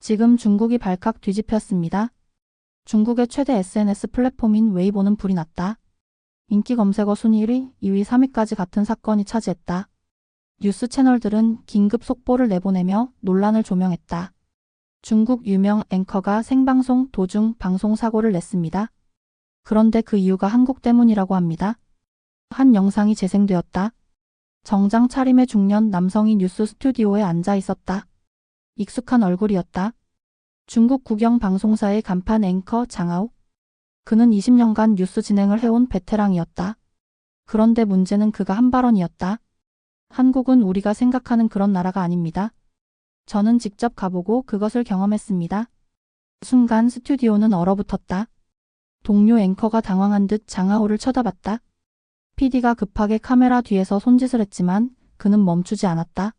지금 중국이 발칵 뒤집혔습니다. 중국의 최대 SNS 플랫폼인 웨이보는 불이 났다. 인기 검색어 순위 1위, 2위, 3위까지 같은 사건이 차지했다. 뉴스 채널들은 긴급 속보를 내보내며 논란을 조명했다. 중국 유명 앵커가 생방송 도중 방송사고를 냈습니다. 그런데 그 이유가 한국 때문이라고 합니다. 한 영상이 재생되었다. 정장 차림의 중년 남성이 뉴스 스튜디오에 앉아 있었다. 익숙한 얼굴이었다. 중국 국영 방송사의 간판 앵커 장하오. 그는 20년간 뉴스 진행을 해온 베테랑이었다. 그런데 문제는 그가 한 발언이었다. 한국은 우리가 생각하는 그런 나라가 아닙니다. 저는 직접 가보고 그것을 경험했습니다. 순간 스튜디오는 얼어붙었다. 동료 앵커가 당황한 듯 장하오를 쳐다봤다. PD가 급하게 카메라 뒤에서 손짓을 했지만 그는 멈추지 않았다.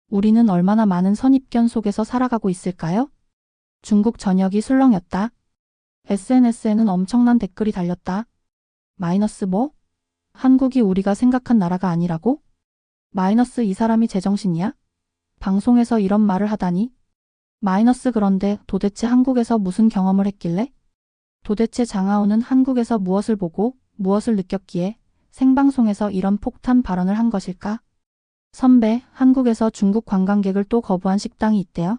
우리는 얼마나 많은 선입견 속에서 살아가고 있을까요? 중국 전역이 술렁였다. SNS에는 엄청난 댓글이 달렸다. 마이너스 뭐? 한국이 우리가 생각한 나라가 아니라고? 마이너스 이 사람이 제정신이야? 방송에서 이런 말을 하다니? 마이너스 그런데 도대체 한국에서 무슨 경험을 했길래? 도대체 장하오는 한국에서 무엇을 보고 무엇을 느꼈기에 생방송에서 이런 폭탄 발언을 한 것일까? 선배, 한국에서 중국 관광객을 또 거부한 식당이 있대요.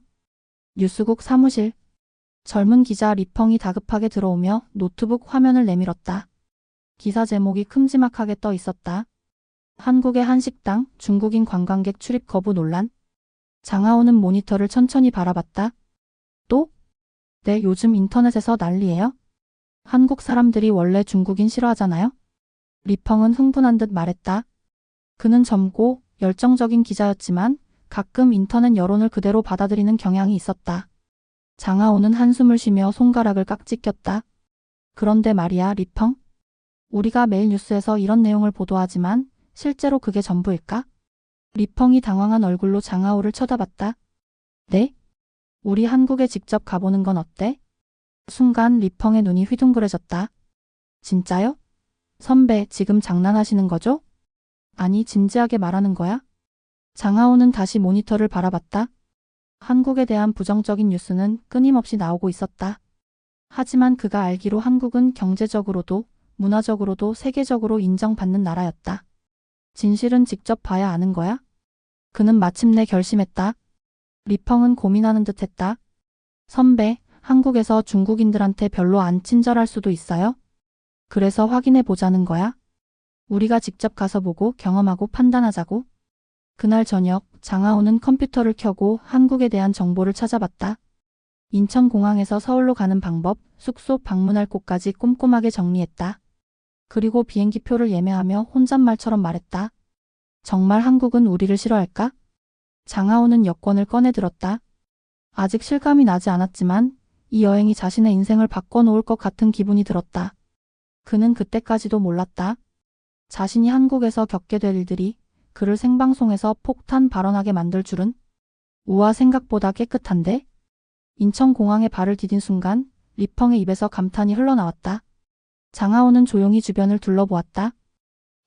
뉴스국 사무실. 젊은 기자 리펑이 다급하게 들어오며 노트북 화면을 내밀었다. 기사 제목이 큼지막하게 떠 있었다. 한국의 한 식당, 중국인 관광객 출입 거부 논란. 장하오는 모니터를 천천히 바라봤다. 또? 네, 요즘 인터넷에서 난리예요. 한국 사람들이 원래 중국인 싫어하잖아요. 리펑은 흥분한 듯 말했다. 그는 젊고 열정적인 기자였지만 가끔 인터넷 여론을 그대로 받아들이는 경향이 있었다. 장하오는 한숨을 쉬며 손가락을 깍지 꼈다. 그런데 말이야, 리펑. 우리가 매일 뉴스에서 이런 내용을 보도하지만 실제로 그게 전부일까? 리펑이 당황한 얼굴로 장하오를 쳐다봤다. 네? 우리 한국에 직접 가보는 건 어때? 순간 리펑의 눈이 휘둥그레졌다. 진짜요? 선배, 지금 장난하시는 거죠? 아니, 진지하게 말하는 거야? 장하오는 다시 모니터를 바라봤다. 한국에 대한 부정적인 뉴스는 끊임없이 나오고 있었다. 하지만 그가 알기로 한국은 경제적으로도 문화적으로도 세계적으로 인정받는 나라였다. 진실은 직접 봐야 아는 거야? 그는 마침내 결심했다. 리펑은 고민하는 듯 했다. 선배, 한국에서 중국인들한테 별로 안 친절할 수도 있어요? 그래서 확인해 보자는 거야? 우리가 직접 가서 보고 경험하고 판단하자고? 그날 저녁 장하오는 컴퓨터를 켜고 한국에 대한 정보를 찾아봤다. 인천공항에서 서울로 가는 방법, 숙소 방문할 곳까지 꼼꼼하게 정리했다. 그리고 비행기표를 예매하며 혼잣말처럼 말했다. 정말 한국은 우리를 싫어할까? 장하오는 여권을 꺼내 들었다. 아직 실감이 나지 않았지만 이 여행이 자신의 인생을 바꿔놓을 것 같은 기분이 들었다. 그는 그때까지도 몰랐다. 자신이 한국에서 겪게 될 일들이 그를 생방송에서 폭탄 발언하게 만들 줄은. 우와, 생각보다 깨끗한데? 인천공항에 발을 디딘 순간 리펑의 입에서 감탄이 흘러나왔다. 장하오는 조용히 주변을 둘러보았다.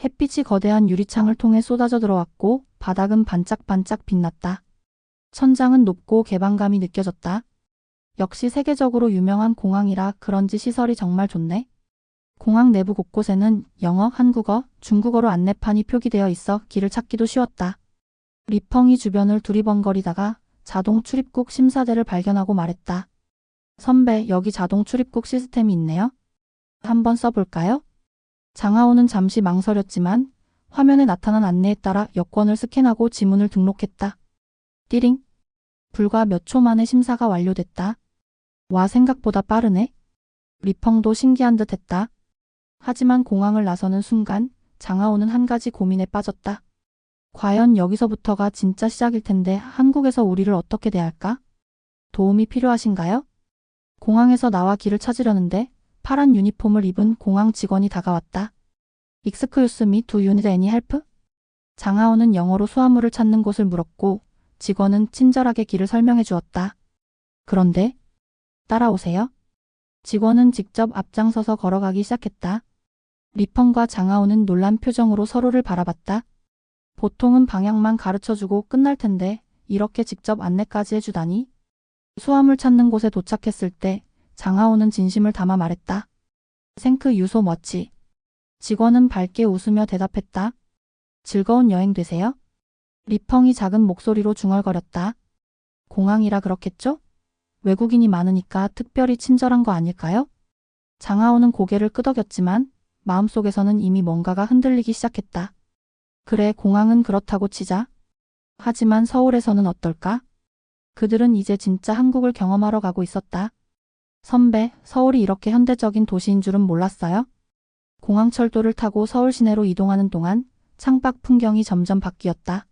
햇빛이 거대한 유리창을 통해 쏟아져 들어왔고 바닥은 반짝반짝 빛났다. 천장은 높고 개방감이 느껴졌다. 역시 세계적으로 유명한 공항이라 그런지 시설이 정말 좋네. 공항 내부 곳곳에는 영어, 한국어, 중국어로 안내판이 표기되어 있어 길을 찾기도 쉬웠다. 리펑이 주변을 두리번거리다가 자동 출입국 심사대를 발견하고 말했다. 선배, 여기 자동 출입국 시스템이 있네요. 한번 써볼까요? 장하오는 잠시 망설였지만 화면에 나타난 안내에 따라 여권을 스캔하고 지문을 등록했다. 띠링. 불과 몇 초 만에 심사가 완료됐다. 와, 생각보다 빠르네. 리펑도 신기한 듯 했다. 하지만 공항을 나서는 순간 장하오는 한 가지 고민에 빠졌다. 과연 여기서부터가 진짜 시작일 텐데 한국에서 우리를 어떻게 대할까? 도움이 필요하신가요? 공항에서 나와 길을 찾으려는데 파란 유니폼을 입은 공항 직원이 다가왔다. Excuse me, do you need any help? 장하오는 영어로 수화물을 찾는 곳을 물었고 직원은 친절하게 길을 설명해 주었다. 그런데 따라오세요. 직원은 직접 앞장서서 걸어가기 시작했다. 리펑과 장하오는 놀란 표정으로 서로를 바라봤다. 보통은 방향만 가르쳐주고 끝날 텐데 이렇게 직접 안내까지 해주다니. 수화물 찾는 곳에 도착했을 때 장하오는 진심을 담아 말했다. 생크 유소 멋지. 직원은 밝게 웃으며 대답했다. 즐거운 여행 되세요? 리펑이 작은 목소리로 중얼거렸다. 공항이라 그렇겠죠? 외국인이 많으니까 특별히 친절한 거 아닐까요? 장하오는 고개를 끄덕였지만 마음속에서는 이미 뭔가가 흔들리기 시작했다. 그래, 공항은 그렇다고 치자. 하지만 서울에서는 어떨까? 그들은 이제 진짜 한국을 경험하러 가고 있었다. 선배, 서울이 이렇게 현대적인 도시인 줄은 몰랐어요. 공항철도를 타고 서울 시내로 이동하는 동안 창밖 풍경이 점점 바뀌었다.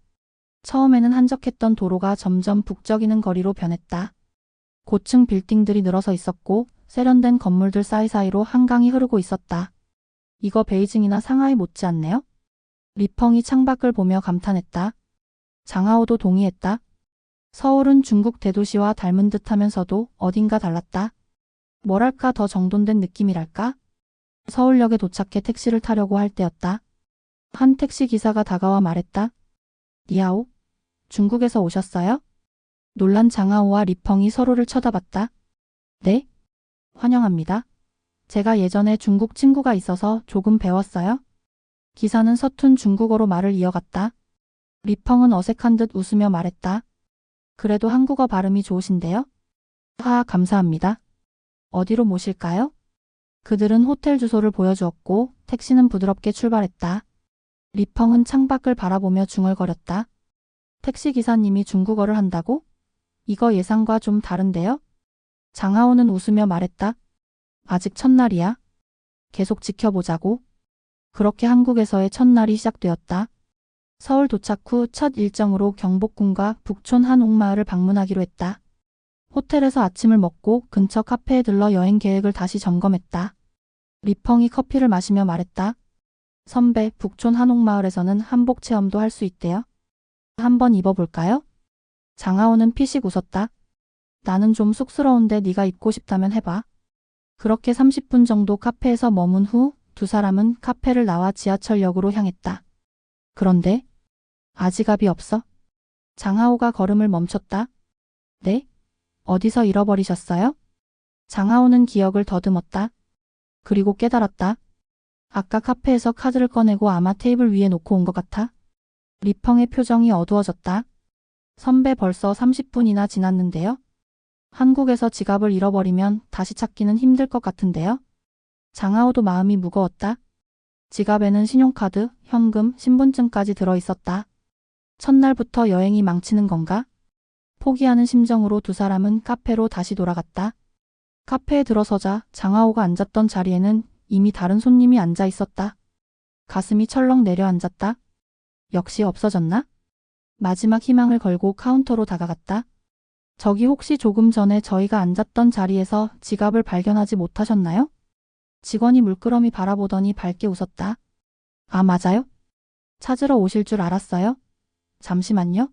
처음에는 한적했던 도로가 점점 북적이는 거리로 변했다. 고층 빌딩들이 늘어서 있었고 세련된 건물들 사이사이로 한강이 흐르고 있었다. 이거 베이징이나 상하이 못지않네요? 리펑이 창밖을 보며 감탄했다. 장하오도 동의했다. 서울은 중국 대도시와 닮은 듯하면서도 어딘가 달랐다. 뭐랄까 더 정돈된 느낌이랄까? 서울역에 도착해 택시를 타려고 할 때였다. 한 택시 기사가 다가와 말했다. 니하오? 중국에서 오셨어요? 놀란 장하오와 리펑이 서로를 쳐다봤다. 네? 환영합니다. 제가 예전에 중국 친구가 있어서 조금 배웠어요. 기사는 서툰 중국어로 말을 이어갔다. 리펑은 어색한 듯 웃으며 말했다. 그래도 한국어 발음이 좋으신데요? 감사합니다. 어디로 모실까요? 그들은 호텔 주소를 보여주었고 택시는 부드럽게 출발했다. 리펑은 창밖을 바라보며 중얼거렸다. 택시 기사님이 중국어를 한다고? 이거 예상과 좀 다른데요? 장하오는 웃으며 말했다. 아직 첫날이야. 계속 지켜보자고. 그렇게 한국에서의 첫날이 시작되었다. 서울 도착 후 첫 일정으로 경복궁과 북촌 한옥마을을 방문하기로 했다. 호텔에서 아침을 먹고 근처 카페에 들러 여행 계획을 다시 점검했다. 리펑이 커피를 마시며 말했다. 선배, 북촌 한옥마을에서는 한복 체험도 할 수 있대요. 한번 입어볼까요? 장하오는 피식 웃었다. 나는 좀 쑥스러운데 네가 입고 싶다면 해봐. 그렇게 30분 정도 카페에서 머문 후 두 사람은 카페를 나와 지하철역으로 향했다. 그런데 아지갑이 없어? 장하오가 걸음을 멈췄다. 네? 어디서 잃어버리셨어요? 장하오는 기억을 더듬었다. 그리고 깨달았다. 아까 카페에서 카드를 꺼내고 아마 테이블 위에 놓고 온 것 같아. 리펑의 표정이 어두워졌다. 선배 벌써 30분이나 지났는데요. 한국에서 지갑을 잃어버리면 다시 찾기는 힘들 것 같은데요. 장하오도 마음이 무거웠다. 지갑에는 신용카드, 현금, 신분증까지 들어있었다. 첫날부터 여행이 망치는 건가? 포기하는 심정으로 두 사람은 카페로 다시 돌아갔다. 카페에 들어서자 장하오가 앉았던 자리에는 이미 다른 손님이 앉아 있었다. 가슴이 철렁 내려앉았다. 역시 없어졌나? 마지막 희망을 걸고 카운터로 다가갔다. 저기 혹시 조금 전에 저희가 앉았던 자리에서 지갑을 발견하지 못하셨나요? 직원이 물끄러미 바라보더니 밝게 웃었다. 아, 맞아요? 찾으러 오실 줄 알았어요? 잠시만요.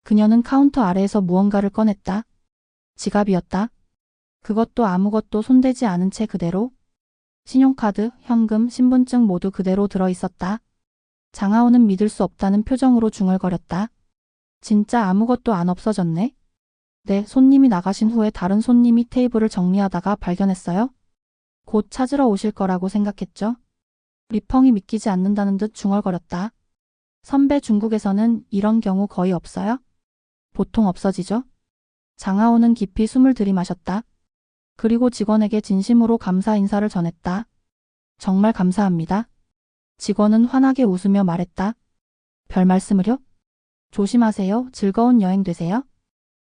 그녀는 카운터 아래에서 무언가를 꺼냈다. 지갑이었다. 그것도 아무것도 손대지 않은 채 그대로. 신용카드, 현금, 신분증 모두 그대로 들어있었다. 장하오는 믿을 수 없다는 표정으로 중얼거렸다. 진짜 아무것도 안 없어졌네. 네, 손님이 나가신 후에 다른 손님이 테이블을 정리하다가 발견했어요. 곧 찾으러 오실 거라고 생각했죠. 리펑이 믿기지 않는다는 듯 중얼거렸다. 선배, 중국에서는 이런 경우 거의 없어요? 보통 없어지죠? 장하오는 깊이 숨을 들이마셨다. 그리고 직원에게 진심으로 감사 인사를 전했다. 정말 감사합니다. 직원은 환하게 웃으며 말했다. 별 말씀을요? 조심하세요. 즐거운 여행 되세요.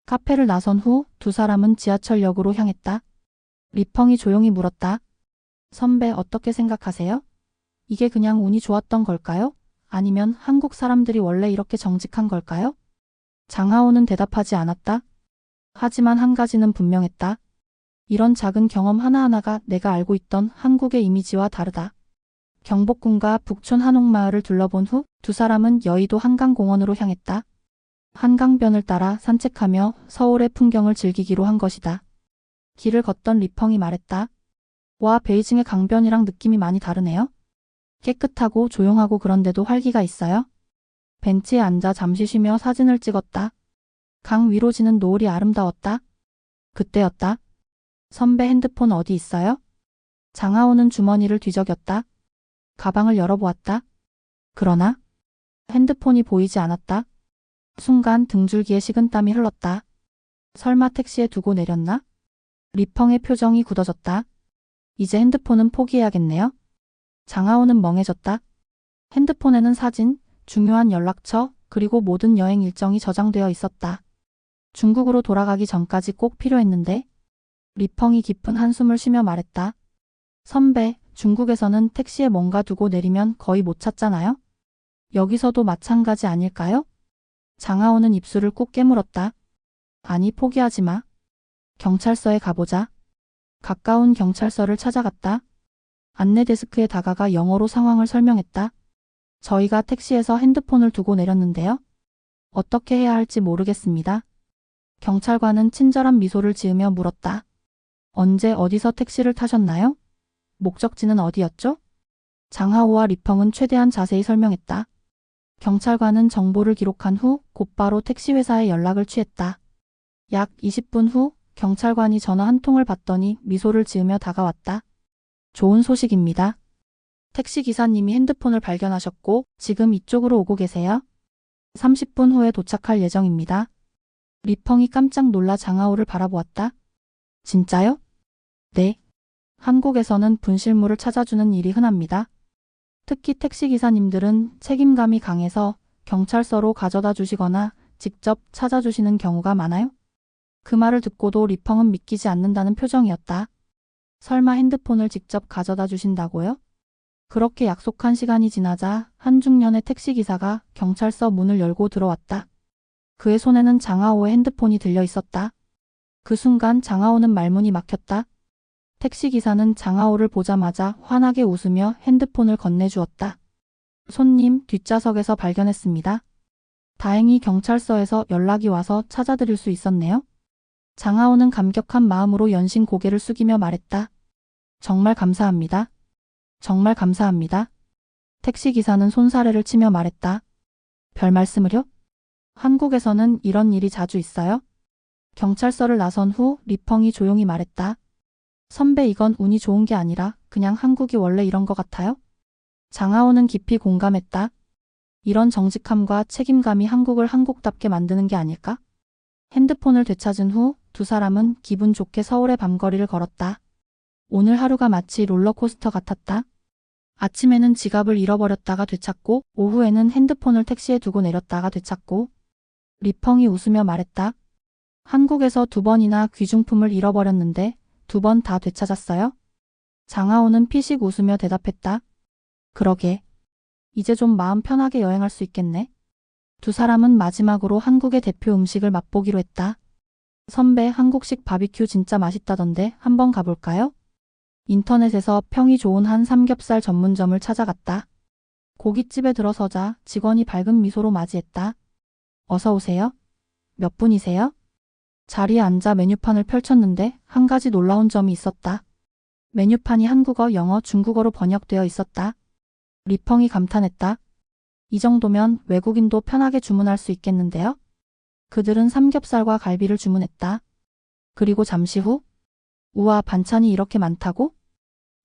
카페를 나선 후 두 사람은 지하철역으로 향했다. 리펑이 조용히 물었다. 선배, 어떻게 생각하세요? 이게 그냥 운이 좋았던 걸까요? 아니면 한국 사람들이 원래 이렇게 정직한 걸까요? 장하오는 대답하지 않았다. 하지만 한 가지는 분명했다. 이런 작은 경험 하나하나가 내가 알고 있던 한국의 이미지와 다르다. 경복궁과 북촌 한옥마을을 둘러본 후 두 사람은 여의도 한강공원으로 향했다. 한강변을 따라 산책하며 서울의 풍경을 즐기기로 한 것이다. 길을 걷던 리펑이 말했다. 와, 베이징의 강변이랑 느낌이 많이 다르네요. 깨끗하고 조용하고 그런데도 활기가 있어요. 벤치에 앉아 잠시 쉬며 사진을 찍었다. 강 위로 지는 노을이 아름다웠다. 그때였다. 선배 핸드폰 어디 있어요? 장하오는 주머니를 뒤적였다. 가방을 열어보았다. 그러나 핸드폰이 보이지 않았다. 순간 등줄기에 식은땀이 흘렀다. 설마 택시에 두고 내렸나? 리펑의 표정이 굳어졌다. 이제 핸드폰은 포기해야겠네요. 장하오는 멍해졌다. 핸드폰에는 사진, 중요한 연락처, 그리고 모든 여행 일정이 저장되어 있었다. 중국으로 돌아가기 전까지 꼭 필요했는데. 리펑이 깊은 한숨을 쉬며 말했다. 선배, 중국에서는 택시에 뭔가 두고 내리면 거의 못 찾잖아요? 여기서도 마찬가지 아닐까요? 장하오는 입술을 꾹 깨물었다. 아니, 포기하지 마. 경찰서에 가보자. 가까운 경찰서를 찾아갔다. 안내 데스크에 다가가 영어로 상황을 설명했다. 저희가 택시에서 핸드폰을 두고 내렸는데요. 어떻게 해야 할지 모르겠습니다. 경찰관은 친절한 미소를 지으며 물었다. 언제 어디서 택시를 타셨나요? 목적지는 어디였죠? 장하오와 리펑은 최대한 자세히 설명했다. 경찰관은 정보를 기록한 후 곧바로 택시회사에 연락을 취했다. 약 20분 후 경찰관이 전화 한 통을 받더니 미소를 지으며 다가왔다. 좋은 소식입니다. 택시기사님이 핸드폰을 발견하셨고 지금 이쪽으로 오고 계세요. 30분 후에 도착할 예정입니다. 리펑이 깜짝 놀라 장하오를 바라보았다. 진짜요? 네. 한국에서는 분실물을 찾아주는 일이 흔합니다. 특히 택시기사님들은 책임감이 강해서 경찰서로 가져다 주시거나 직접 찾아주시는 경우가 많아요. 그 말을 듣고도 리펑은 믿기지 않는다는 표정이었다. 설마 핸드폰을 직접 가져다 주신다고요? 그렇게 약속한 시간이 지나자 한 중년의 택시기사가 경찰서 문을 열고 들어왔다. 그의 손에는 장하오의 핸드폰이 들려 있었다. 그 순간 장하오는 말문이 막혔다. 택시기사는 장하오를 보자마자 환하게 웃으며 핸드폰을 건네주었다. 손님, 뒷좌석에서 발견했습니다. 다행히 경찰서에서 연락이 와서 찾아드릴 수 있었네요. 장하오는 감격한 마음으로 연신 고개를 숙이며 말했다. 정말 감사합니다. 정말 감사합니다. 택시기사는 손사래를 치며 말했다. 별 말씀을요? 한국에서는 이런 일이 자주 있어요? 경찰서를 나선 후 리펑이 조용히 말했다. 선배, 이건 운이 좋은 게 아니라 그냥 한국이 원래 이런 것 같아요? 장하오는 깊이 공감했다. 이런 정직함과 책임감이 한국을 한국답게 만드는 게 아닐까? 핸드폰을 되찾은 후 두 사람은 기분 좋게 서울의 밤거리를 걸었다. 오늘 하루가 마치 롤러코스터 같았다. 아침에는 지갑을 잃어버렸다가 되찾고 오후에는 핸드폰을 택시에 두고 내렸다가 되찾고. 리펑이 웃으며 말했다. 한국에서 2번이나 귀중품을 잃어버렸는데 2번 다 되찾았어요? 장하오는 피식 웃으며 대답했다. 그러게. 이제 좀 마음 편하게 여행할 수 있겠네. 두 사람은 마지막으로 한국의 대표 음식을 맛보기로 했다. 선배, 한국식 바비큐 진짜 맛있다던데 한번 가볼까요? 인터넷에서 평이 좋은 한 삼겹살 전문점을 찾아갔다. 고깃집에 들어서자 직원이 밝은 미소로 맞이했다. 어서 오세요. 몇 분이세요? 자리에 앉아 메뉴판을 펼쳤는데 한 가지 놀라운 점이 있었다. 메뉴판이 한국어, 영어, 중국어로 번역되어 있었다. 리펑이 감탄했다. 이 정도면 외국인도 편하게 주문할 수 있겠는데요? 그들은 삼겹살과 갈비를 주문했다. 그리고 잠시 후, 우와, 반찬이 이렇게 많다고?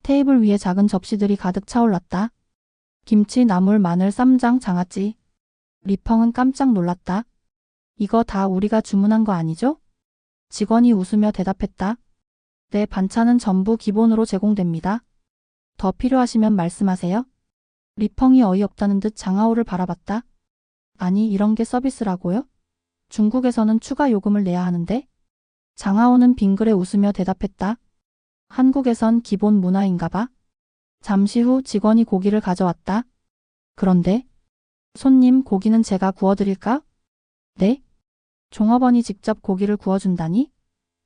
테이블 위에 작은 접시들이 가득 차올랐다. 김치, 나물, 마늘, 쌈장, 장아찌. 리펑은 깜짝 놀랐다. 이거 다 우리가 주문한 거 아니죠? 직원이 웃으며 대답했다. 네, 반찬은 전부 기본으로 제공됩니다. 더 필요하시면 말씀하세요. 리펑이 어이없다는 듯 장하오를 바라봤다. 아니, 이런 게 서비스라고요? 중국에서는 추가 요금을 내야 하는데? 장하오는 빙그레 웃으며 대답했다. 한국에선 기본 문화인가 봐. 잠시 후 직원이 고기를 가져왔다. 그런데, 손님, 고기는 제가 구워드릴까? 네? 종업원이 직접 고기를 구워준다니?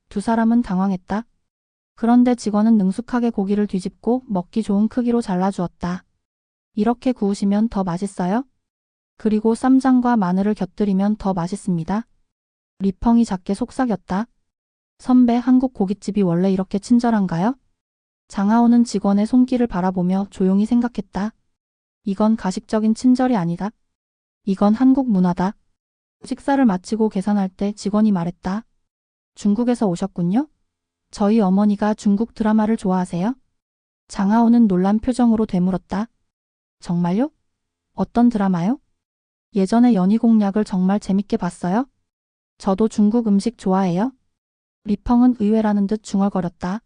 두 사람은 당황했다. 그런데 직원은 능숙하게 고기를 뒤집고 먹기 좋은 크기로 잘라주었다. 이렇게 구우시면 더 맛있어요? 그리고 쌈장과 마늘을 곁들이면 더 맛있습니다. 리펑이 작게 속삭였다. 선배, 한국 고깃집이 원래 이렇게 친절한가요? 장하오는 직원의 손길을 바라보며 조용히 생각했다. 이건 가식적인 친절이 아니다. 이건 한국 문화다. 식사를 마치고 계산할 때 직원이 말했다. 중국에서 오셨군요. 저희 어머니가 중국 드라마를 좋아하세요? 장하오는 놀란 표정으로 되물었다. 정말요? 어떤 드라마요? 예전에 연희공략을 정말 재밌게 봤어요? 저도 중국 음식 좋아해요. 리펑은 의외라는 듯 중얼거렸다.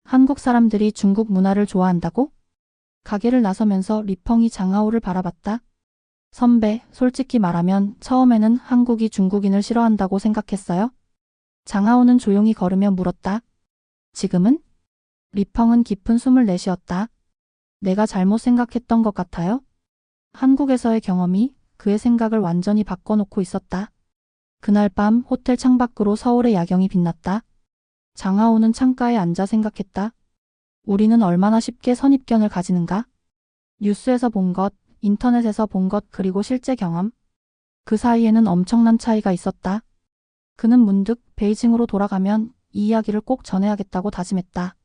한국 사람들이 중국 문화를 좋아한다고? 가게를 나서면서 리펑이 장하오를 바라봤다. 선배, 솔직히 말하면 처음에는 한국이 중국인을 싫어한다고 생각했어요. 장하오는 조용히 걸으며 물었다. 지금은? 리펑은 깊은 숨을 내쉬었다. 내가 잘못 생각했던 것 같아요. 한국에서의 경험이 그의 생각을 완전히 바꿔놓고 있었다. 그날 밤 호텔 창밖으로 서울의 야경이 빛났다. 장하오는 창가에 앉아 생각했다. 우리는 얼마나 쉽게 선입견을 가지는가? 뉴스에서 본 것, 인터넷에서 본 것, 그리고 실제 경험. 그 사이에는 엄청난 차이가 있었다. 그는 문득 베이징으로 돌아가면 이 이야기를 꼭 전해야겠다고 다짐했다.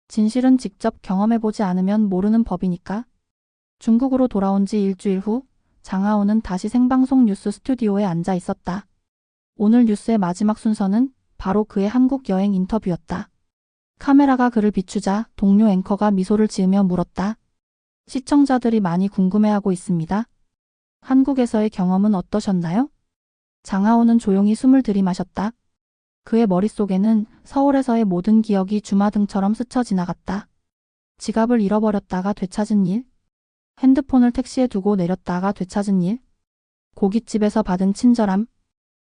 진실은 직접 경험해보지 않으면 모르는 법이니까. 중국으로 돌아온 지 일주일 후 장하오는 다시 생방송 뉴스 스튜디오에 앉아 있었다. 오늘 뉴스의 마지막 순서는 바로 그의 한국 여행 인터뷰였다. 카메라가 그를 비추자 동료 앵커가 미소를 지으며 물었다. 시청자들이 많이 궁금해하고 있습니다. 한국에서의 경험은 어떠셨나요? 장하오는 조용히 숨을 들이마셨다. 그의 머릿속에는 서울에서의 모든 기억이 주마등처럼 스쳐 지나갔다. 지갑을 잃어버렸다가 되찾은 일, 핸드폰을 택시에 두고 내렸다가 되찾은 일, 고깃집에서 받은 친절함,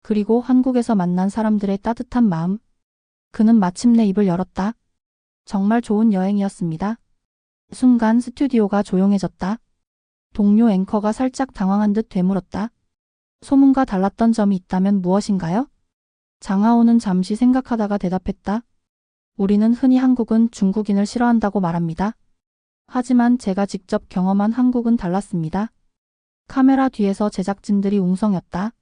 그리고 한국에서 만난 사람들의 따뜻한 마음. 그는 마침내 입을 열었다. 정말 좋은 여행이었습니다. 순간 스튜디오가 조용해졌다. 동료 앵커가 살짝 당황한 듯 되물었다. 소문과 달랐던 점이 있다면 무엇인가요? 장하오는 잠시 생각하다가 대답했다. 우리는 흔히 한국은 중국인을 싫어한다고 말합니다. 하지만 제가 직접 경험한 한국은 달랐습니다. 카메라 뒤에서 제작진들이 웅성였다.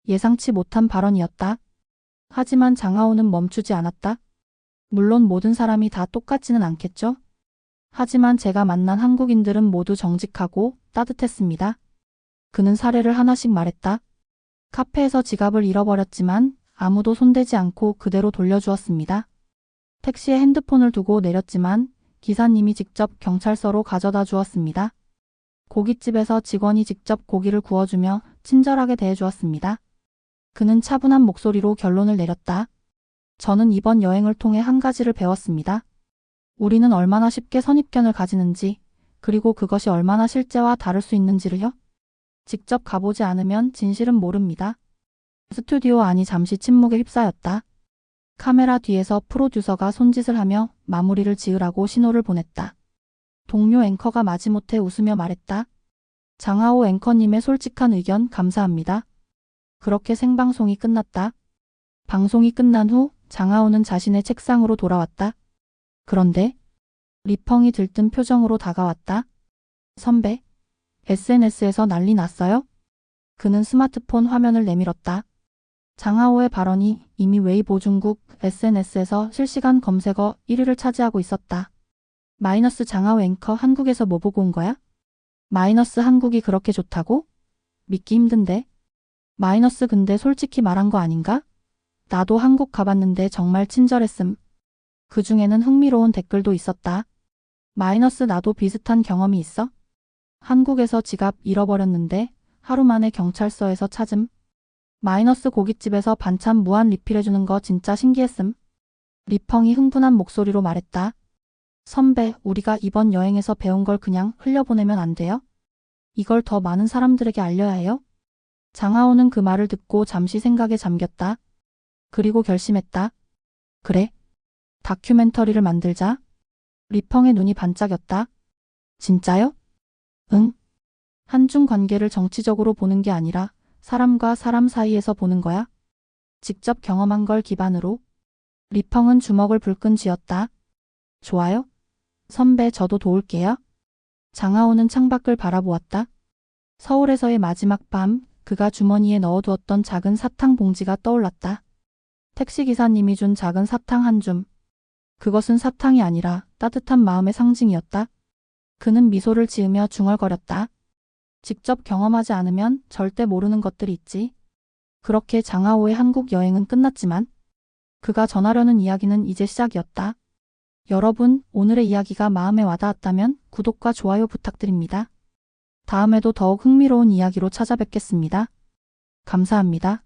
예상치 못한 발언이었다. 하지만 장하오는 멈추지 않았다. 물론 모든 사람이 다 똑같지는 않겠죠? 하지만 제가 만난 한국인들은 모두 정직하고 따뜻했습니다. 그는 사례를 하나씩 말했다. 카페에서 지갑을 잃어버렸지만 아무도 손대지 않고 그대로 돌려주었습니다. 택시에 핸드폰을 두고 내렸지만 기사님이 직접 경찰서로 가져다 주었습니다. 고깃집에서 직원이 직접 고기를 구워주며 친절하게 대해주었습니다. 그는 차분한 목소리로 결론을 내렸다. 저는 이번 여행을 통해 한 가지를 배웠습니다. 우리는 얼마나 쉽게 선입견을 가지는지, 그리고 그것이 얼마나 실제와 다를 수 있는지를요. 직접 가보지 않으면 진실은 모릅니다. 스튜디오 안이 잠시 침묵에 휩싸였다. 카메라 뒤에서 프로듀서가 손짓을 하며 마무리를 지으라고 신호를 보냈다. 동료 앵커가 마지못해 웃으며 말했다. 장하오 앵커님의 솔직한 의견 감사합니다. 그렇게 생방송이 끝났다. 방송이 끝난 후 장하오는 자신의 책상으로 돌아왔다. 그런데 리펑이 들뜬 표정으로 다가왔다. 선배, SNS에서 난리 났어요? 그는 스마트폰 화면을 내밀었다. 장하오의 발언이 이미 웨이보 중국 SNS에서 실시간 검색어 1위를 차지하고 있었다. 마이너스 장하오 앵커 한국에서 뭐 보고 온 거야? 마이너스 한국이 그렇게 좋다고? 믿기 힘든데. 마이너스 근데 솔직히 말한 거 아닌가? 나도 한국 가봤는데 정말 친절했음. 그 중에는 흥미로운 댓글도 있었다. 마이너스 나도 비슷한 경험이 있어? 한국에서 지갑 잃어버렸는데 하루 만에 경찰서에서 찾음. 마이너스 고깃집에서 반찬 무한 리필해주는 거 진짜 신기했음. 리펑이 흥분한 목소리로 말했다. 선배, 우리가 이번 여행에서 배운 걸 그냥 흘려보내면 안 돼요? 이걸 더 많은 사람들에게 알려야 해요? 장하오는 그 말을 듣고 잠시 생각에 잠겼다. 그리고 결심했다. 그래. 다큐멘터리를 만들자. 리펑의 눈이 반짝였다. 진짜요? 응. 한중 관계를 정치적으로 보는 게 아니라 사람과 사람 사이에서 보는 거야. 직접 경험한 걸 기반으로. 리펑은 주먹을 불끈 쥐었다. 좋아요. 선배 저도 도울게요. 장하오는 창밖을 바라보았다. 서울에서의 마지막 밤, 그가 주머니에 넣어두었던 작은 사탕 봉지가 떠올랐다. 택시기사님이 준 작은 사탕 한 줌. 그것은 사탕이 아니라 따뜻한 마음의 상징이었다. 그는 미소를 지으며 중얼거렸다. 직접 경험하지 않으면 절대 모르는 것들이 있지. 그렇게 장하오의 한국 여행은 끝났지만 그가 전하려는 이야기는 이제 시작이었다. 여러분, 오늘의 이야기가 마음에 와닿았다면 구독과 좋아요 부탁드립니다. 다음에도 더욱 흥미로운 이야기로 찾아뵙겠습니다. 감사합니다.